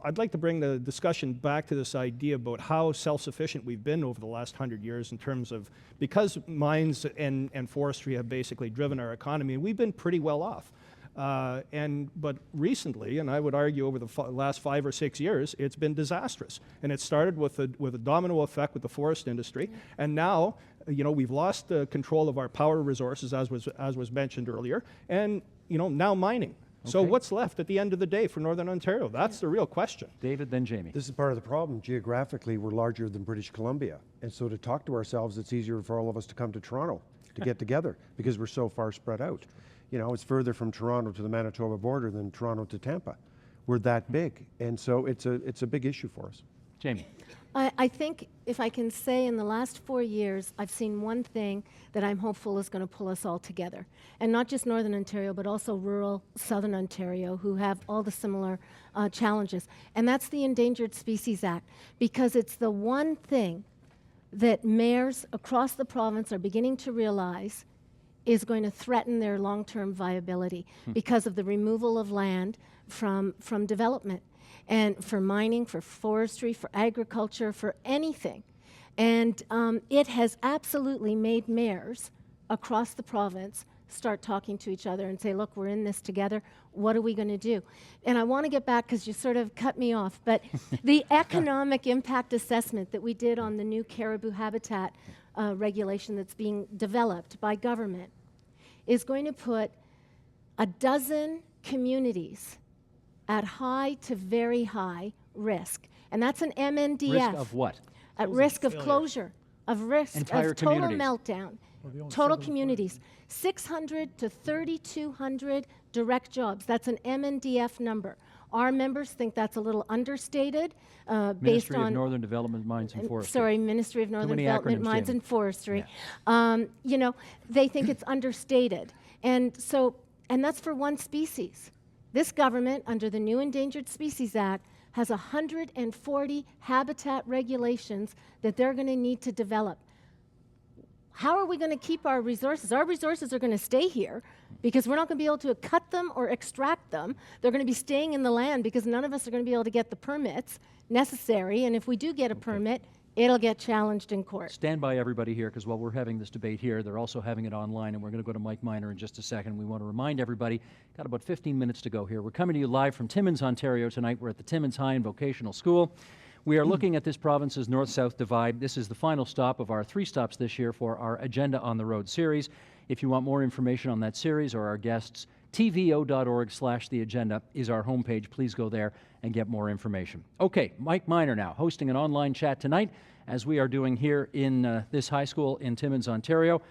I'd like to bring the discussion back to this idea about how self-sufficient we've been over the last 100 years in terms of, because mines and forestry have basically driven our economy, we've been pretty well off. But recently, and I would argue over the last 5 or 6 years, it's been disastrous. And it started with a domino effect with the forest industry, and now, you know, we've lost control of our power resources, as was mentioned earlier, and you know, now mining. Okay. So what's left at the end of the day for Northern Ontario? That's the real question. David, then Jamie. This is part of the problem. Geographically, we're larger than British Columbia. And so to talk to ourselves, it's easier for all of us to come to Toronto to get together because we're so far spread out. You know, it's further from Toronto to the Manitoba border than Toronto to Tampa. We're that big. And so it's a big issue for us. Jamie. I think if I can say in the last 4 years, I've seen one thing that I'm hopeful is going to pull us all together. And not just Northern Ontario, but also rural Southern Ontario, who have all the similar challenges. And that's the Endangered Species Act, because it's the one thing that mayors across the province are beginning to realize is going to threaten their long-term viability because of the removal of land from development. And for mining, for forestry, for agriculture, for anything. And it has absolutely made mayors across the province start talking to each other and say, look, we're in this together. What are we going to do? And I want to get back, because you sort of cut me off, but the economic impact assessment that we did on the new caribou habitat regulation that's being developed by government is going to put 12 communities at high to very high risk. And that's an MNDF. Risk of what? At risk of closure, of risk Entire of total communities. meltdown. Total communities. 600 to 3,200 direct jobs. That's an MNDF number. Our members think that's a little understated based Ministry on... of Northern Development, Mines and Forestry. Sorry, Ministry of Northern Development, acronyms, Mines Jamie. and Forestry. You know, they think it's understated. And so, and that's for one species. This government, under the new Endangered Species Act, has 140 habitat regulations that they're going to need to develop. How are we going to keep our resources? Our resources are going to stay here because we're not going to be able to cut them or extract them. They're going to be staying in the land because none of us are going to be able to get the permits necessary. And if we do get a permit, it'll get challenged in court. Stand by, everybody, here, because while we're having this debate here, they're also having it online, and we're going to go to Mike Miner in just a second. We want to remind everybody, got about 15 minutes to go here. We're coming to you live from Timmins, Ontario tonight. We're at the Timmins High and Vocational School. We are looking at this province's north-south divide. This is the final stop of our 3 stops this year for our Agenda on the Road series. If you want more information on that series or our guests, tvo.org/theagenda is our homepage. Please go there and get more information. Okay, Mike Miner now, hosting an online chat tonight, as we are doing here in this high school in Timmins, Ontario.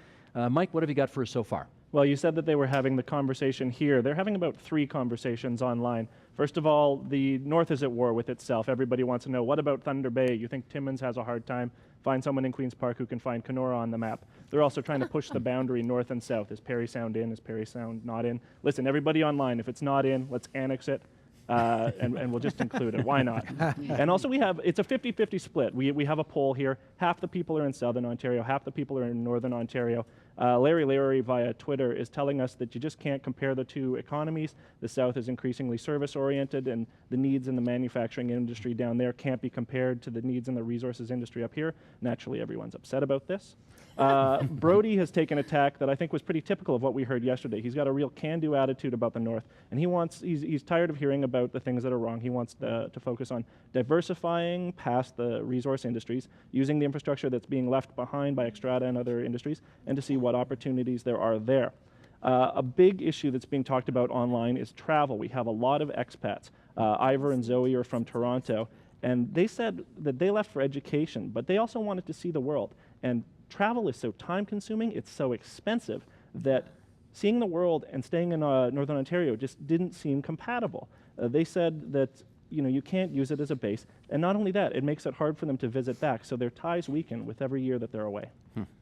Mike, what have you got for us so far? Well, you said that they were having the conversation here. They're having about 3 conversations online. First of all, the North is at war with itself. Everybody wants to know, what about Thunder Bay? You think Timmins has a hard time? Find someone in Queen's Park who can find Kenora on the map. They're also trying to push the boundary north and south. Is Parry Sound in? Is Parry Sound not in? Listen, everybody online, if it's not in, let's annex it. And we'll just include it. Why not? And also it's a 50-50 split. We have a poll here. Half the people are in Southern Ontario, half the people are in Northern Ontario. Larry via Twitter is telling us that you just can't compare the two economies. The South is increasingly service-oriented, and the needs in the manufacturing industry down there can't be compared to the needs in the resources industry up here. Naturally, everyone's upset about this. Brody has taken a tack that I think was pretty typical of what we heard yesterday. He's got a real can-do attitude about the North, and he's tired of hearing about the things that are wrong. He wants to focus on diversifying past the resource industries, using the infrastructure that's being left behind by Xstrata and other industries, and to see what opportunities there are there. A big issue that's being talked about online is travel. We have a lot of expats. Ivor and Zoe are from Toronto, and they said that they left for education, but they also wanted to see the world. And travel is so time-consuming, it's so expensive, that seeing the world and staying in Northern Ontario just didn't seem compatible. They said that you can't use it as a base, and not only that, it makes it hard for them to visit back, so their ties weaken with every year that they're away.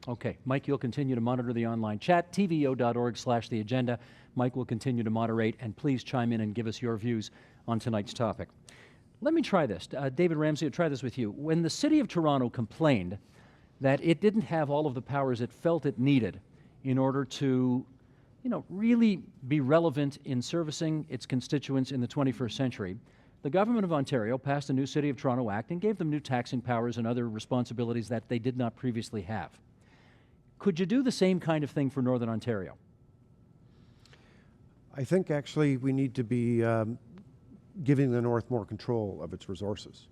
Okay, Mike, you'll continue to monitor the online chat, tvo.org/the agenda. Mike will continue to moderate, and please chime in and give us your views on tonight's topic. Let me try this. David Ramsey, I'll try this with you. When the City of Toronto complained that it didn't have all of the powers it felt it needed in order to, really be relevant in servicing its constituents in the 21st century, the Government of Ontario passed a new City of Toronto Act and gave them new taxing powers and other responsibilities that they did not previously have. Could you do the same kind of thing for Northern Ontario? I think actually we need to be giving the North more control of its resources.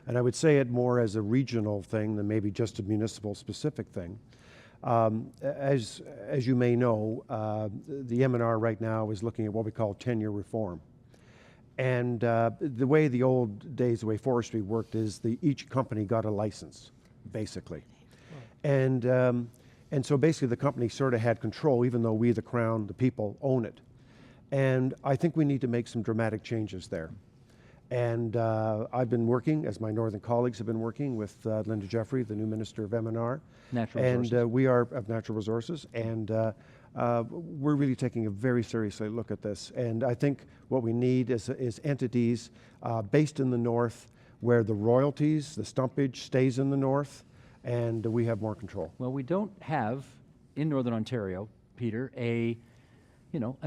And I would say it more as a regional thing than maybe just a municipal specific thing. As you may know, the MNR right now is looking at what we call tenure reform. And the way the old days, the way forestry worked is each company got a license, basically. And so basically the company sort of had control, even though we, the Crown, the people, own it. And I think we need to make some dramatic changes there. And I've been working, as my northern colleagues have been working, with Linda Jeffrey, the new Minister of MNR. Natural Resources. And we are of Natural Resources. And we're really taking a very seriously look at this. And I think what we need is entities based in the north where the royalties, the stumpage stays in the north, and we have more control. Well, we don't have in Northern Ontario, Peter, an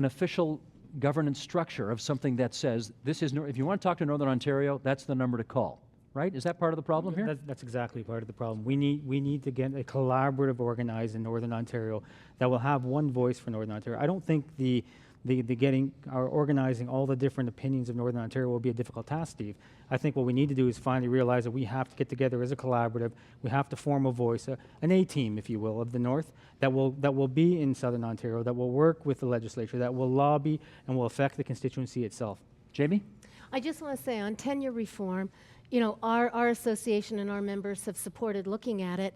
official governance structure of something that says this is, if you want to talk to Northern Ontario, that's the number to call, right? Is that part of the problem here? That's exactly part of the problem. We need to get a collaborative organized in Northern Ontario that will have one voice for Northern Ontario. I don't think the getting or organizing all the different opinions of Northern Ontario will be a difficult task, Steve. I think what we need to do is finally realize that we have to get together as a collaborative. We have to form a voice, an A-team, if you will, of the North that will be in Southern Ontario, that will work with the legislature, that will lobby and will affect the constituency itself. Jamie? I just want to say on tenure reform, our association and our members have supported looking at it.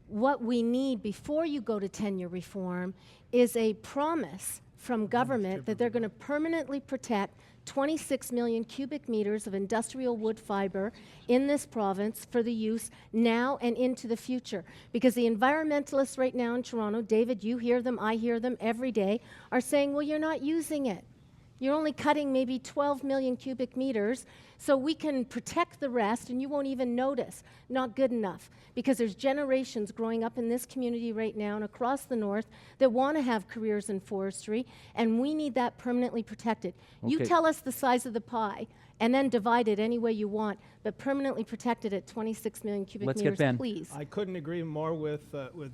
What we need before you go to tenure reform is a promise from government that they're going to permanently protect 26 million cubic meters of industrial wood fiber in this province for the use now and into the future. Because the environmentalists right now in Toronto, David, you hear them, I hear them every day, are saying, well, you're not using it. You're only cutting maybe 12 million cubic meters, so we can protect the rest and you won't even notice. Not good enough, because there's generations growing up in this community right now and across the north that want to have careers in forestry, and we need that permanently protected. Okay. You tell us the size of the pie and then divide it any way you want, but permanently protected at 26 million cubic Let's meters, get Ben. please. I couldn't agree more with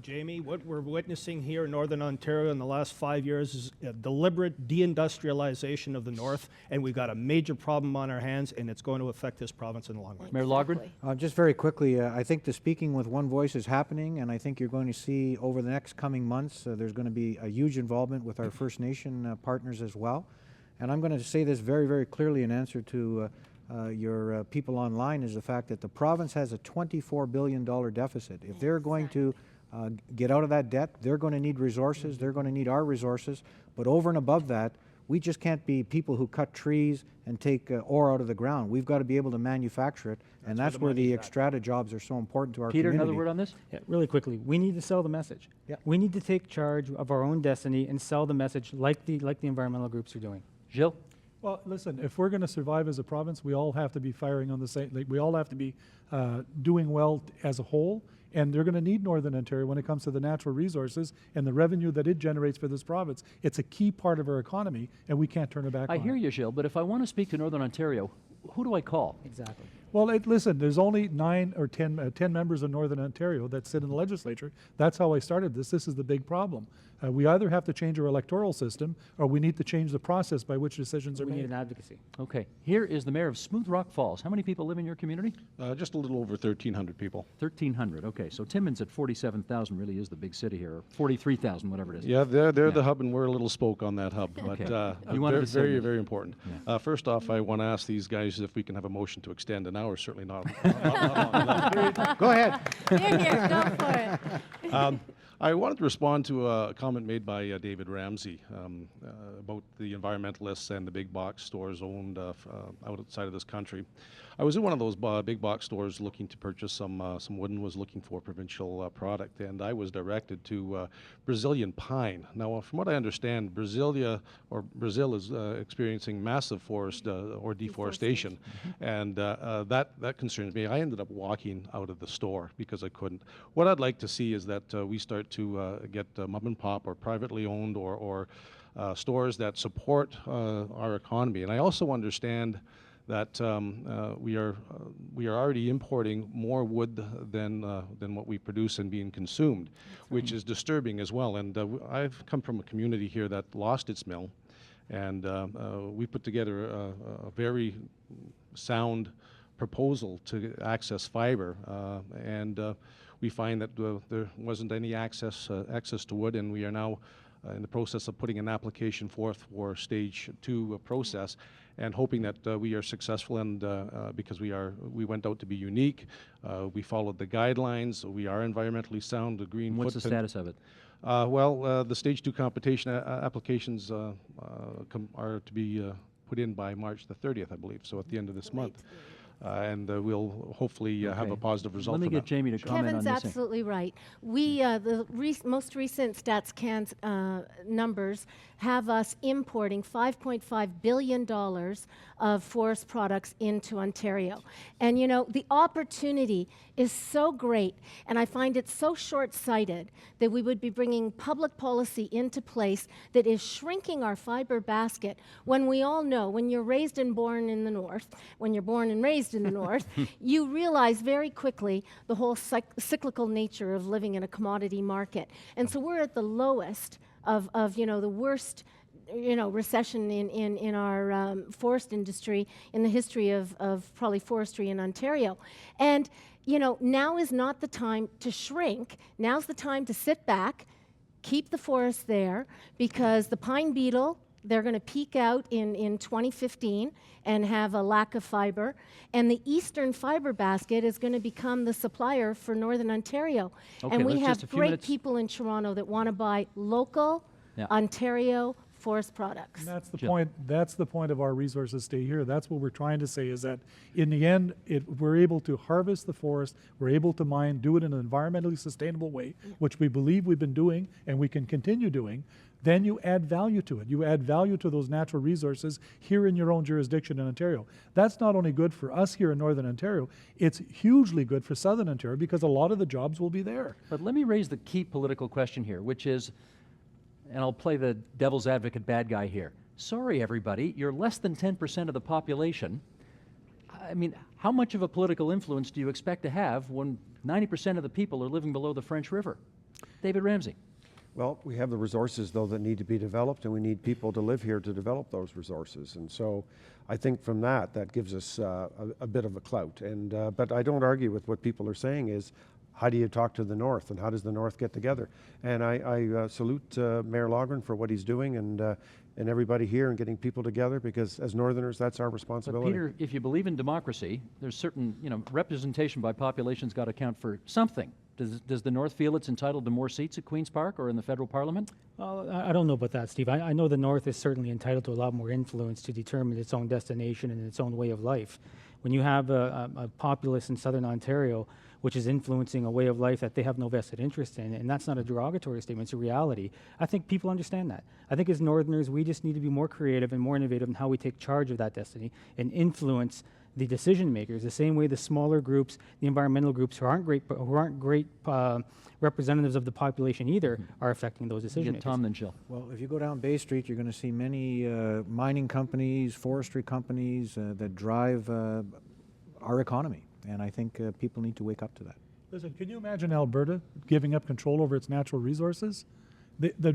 Jamie. What we're witnessing here in Northern Ontario in the last 5 years is a deliberate deindustrialization of the North, and we've got a major problem on our hands, and it's going to affect this province in the long run. Mayor Logren? Just very quickly, I think the speaking with one voice is happening, and I think you're going to see over the next coming months, there's going to be a huge involvement with our First Nation partners as well. And I'm going to say this very, very clearly in answer to your people online, is the fact that the province has a $24 billion deficit. If they're going to get out of that debt, they're going to need resources, they're going to need our resources, but over and above that, we just can't be people who cut trees and take ore out of the ground. We've got to be able to manufacture it, and that's where the Xstrata jobs are so important to our Peter, community. another word on this? Yeah, really quickly, we need to sell the message. Yeah. We need to take charge of our own destiny and sell the message like the environmental groups are doing. Gilles? Well, listen, if we're going to survive as a province, we all have to be firing on the same, we all have to be doing well as a whole, and they're going to need Northern Ontario when it comes to the natural resources and the revenue that it generates for this province. It's a key part of our economy, and we can't turn it back on. I hear you, Gilles, but if I want to speak to Northern Ontario, who do I call? Exactly. Well, listen, there's only 9 or 10 members of Northern Ontario that sit in the legislature. That's how I started this. This is the big problem. We either have to change our electoral system, or we need to change the process by which decisions are We made. need an advocacy. Okay, here is the mayor of Smooth Rock Falls. How many people live in your community? Just a little over 1,300 people. 1,300, okay. So Timmins at 47,000 really is the big city here, or 43,000, whatever it is. Yeah, they're the hub, and we're a little spoke on that hub. But You wanted to say very, that. very important. Yeah. First off, I want to ask these guys if we can have a motion to extend an hour. Certainly not. Go ahead. Here, go for it. I wanted to respond to a comment made by David Ramsey about the environmentalists and the big box stores owned outside of this country. I was in one of those big box stores looking to purchase some wood and was looking for provincial product, and I was directed to Brazilian pine. Now, from what I understand, Brazil is experiencing massive forest or deforestation, and that concerns me. I ended up walking out of the store because I couldn't. What I'd like to see is that we start to get mom and pop or privately owned or stores that support our economy. And I also understand that we are already importing more wood than what we produce and being consumed, which is disturbing as well. And I've come from a community here that lost its mill, and we put together a very sound proposal to access fiber, and we find that there wasn't any access to wood, and we are now in the process of putting an application forth for stage 2 process, and hoping that we are successful. And because we went out to be unique, we followed the guidelines. We are environmentally sound. The green What's the footprint. status of it? The stage 2 competition applications are to be put in by March the 30th, I believe. So at the end of this month. And we'll hopefully have a positive result. Let me from get that. Jamie to comment Kevin's on this. absolutely right. We the most recent StatsCan's numbers have us importing $5.5 billion of forest products into Ontario. And you know, the opportunity is so great, and I find it so short-sighted that we would be bringing public policy into place that is shrinking our fiber basket, when we all know, when you're raised and born in the North, when you're born and raised in the North, you realize very quickly the whole cyclical nature of living in a commodity market. And so we're at the lowest of you know, the worst, you know, recession in our forest industry in the history of probably forestry in Ontario. And you know, now is not the time to shrink. Now's the time to sit back, keep the forest there, because the pine beetle, they're going to peak out in 2015 and have a lack of fiber. And the eastern fiber basket is going to become the supplier for Northern Ontario. Okay, and we let's have just a few great minutes. people in Toronto that want to buy local Ontario forest products. And that's the point. That's the point of our resources stay here. That's what we're trying to say, is that in the end, we're able to harvest the forest, we're able to mine, do it in an environmentally sustainable way, which we believe we've been doing and we can continue doing. Then you add value to it. You add value to those natural resources here in your own jurisdiction in Ontario. That's not only good for us here in Northern Ontario, it's hugely good for Southern Ontario, because a lot of the jobs will be there. But let me raise the key political question here, which is, and I'll play the devil's advocate bad guy here. Sorry, everybody, you're less than 10% of the population. I mean, how much of a political influence do you expect to have when 90% of the people are living below the French River? David Ramsey. Well, we have the resources, though, that need to be developed, and we need people to live here to develop those resources. And so I think from that gives us a bit of a clout. And but I don't argue with what people are saying is, how do you talk to the North, and how does the North get together? And I salute Mayor Loughran for what he's doing, and everybody here, and getting people together, because as Northerners, that's our responsibility. But Peter, if you believe in democracy, there's certain, you know, representation by population's got to count for something. Does the North feel it's entitled to more seats at Queen's Park or in the federal parliament? Well, I don't know about that, Steve. I know the North is certainly entitled to a lot more influence to determine its own destination and its own way of life. When you have a populace in Southern Ontario which is influencing a way of life that they have no vested interest in, and that's not a derogatory statement, it's a reality, I think people understand that. I think as Northerners, we just need to be more creative and more innovative in how we take charge of that destiny and influence the decision makers, the same way the smaller groups, the environmental groups who aren't great representatives of the population either, are affecting those decision makers. Tom, then Jill. Well, if you go down Bay Street, you're going to see many mining companies, forestry companies that drive our economy, and I think people need to wake up to that. Listen, can you imagine Alberta giving up control over its natural resources? The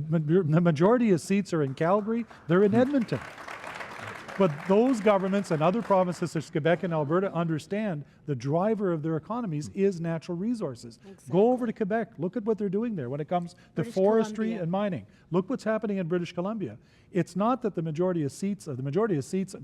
majority of seats are in Calgary, they're in Edmonton. But those governments and other provinces such as Quebec and Alberta understand the driver of their economies is natural resources. Exactly. Go over to Quebec. Look at what they're doing there when it comes to forestry and mining. Look what's happening in British Columbia. It's not that the majority of seats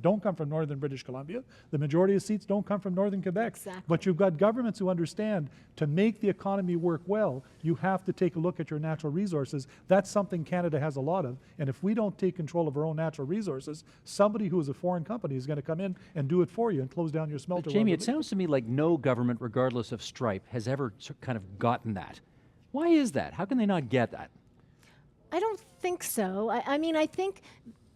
don't come from northern British Columbia. The majority of seats don't come from northern Quebec. Exactly. But you've got governments who understand to make the economy work well, you have to take a look at your natural resources. That's something Canada has a lot of. And if we don't take control of our own natural resources, somebody who is a foreign company is going to come in and do it for you and close down your smelter. But Jamie, it sounds to me like no government, regardless of stripe, has ever kind of gotten that. Why is that? How can they not get that? I don't think so. I mean, I think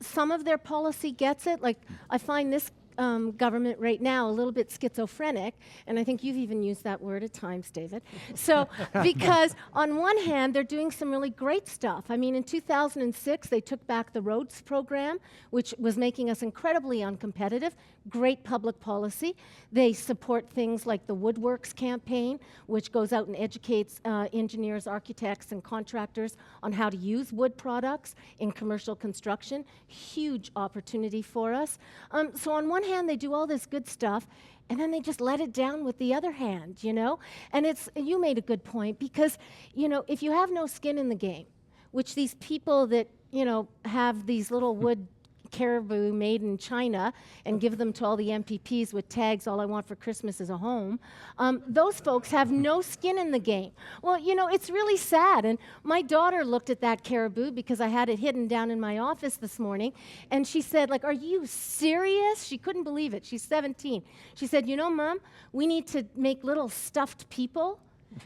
some of their policy gets it. Like, I find this government right now a little bit schizophrenic, and I think you've even used that word at times, David. So, because on one hand, they're doing some really great stuff. I mean, in 2006, they took back the roads program, which was making us incredibly uncompetitive. Great public policy. They support things like the Woodworks campaign, which goes out and educates engineers, architects, and contractors on how to use wood products in commercial construction. Huge opportunity for us. So on one hand, they do all this good stuff, and then they just let it down with the other hand, you know? And you made a good point, because, you know, if you have no skin in the game, which these people that, you know, have these little wood caribou made in China and give them to all the MPPs with tags, all I want for Christmas is a home, those folks have no skin in the game. Well, you know, it's really sad. And my daughter looked at that caribou because I had it hidden down in my office this morning, and she said, like, are you serious? She couldn't believe it. She's 17. She said, you know, Mom, we need to make little stuffed people,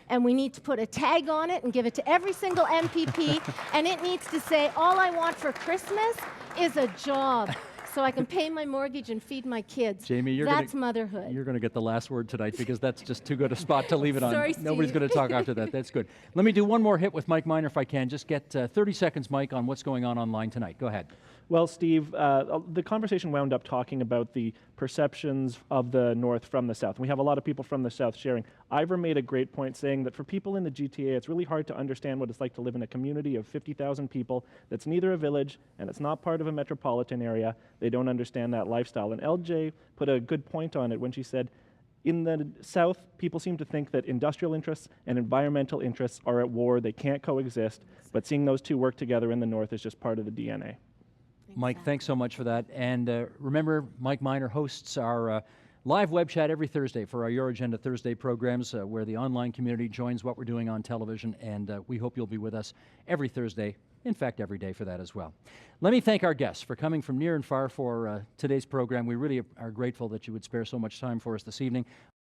and we need to put a tag on it and give it to every single MPP, and it needs to say, all I want for Christmas is a job so I can pay my mortgage and feed my kids. Jamie, that's motherhood. You're going to get the last word tonight, because that's just too good a spot to leave it on. Sorry, Nobody's Steve. going to talk after that. That's good. Let me do one more hit with Mike Miner if I can. Just get 30 seconds, Mike, on what's going on online tonight. Go ahead. Well, Steve, the conversation wound up talking about the perceptions of the North from the South. We have a lot of people from the South sharing. Ivor made a great point saying that for people in the GTA, it's really hard to understand what it's like to live in a community of 50,000 people that's neither a village and it's not part of a metropolitan area. They don't understand that lifestyle. And LJ put a good point on it when she said, in the South, people seem to think that industrial interests and environmental interests are at war. They can't coexist. But seeing those two work together in the North is just part of the DNA. Mike, thanks so much for that. And remember, Mike Miner hosts our live web chat every Thursday for our Your Agenda Thursday programs, where the online community joins what we're doing on television. And we hope you'll be with us every Thursday, in fact, every day for that as well. Let me thank our guests for coming from near and far for today's program. We really are grateful that you would spare so much time for us this evening.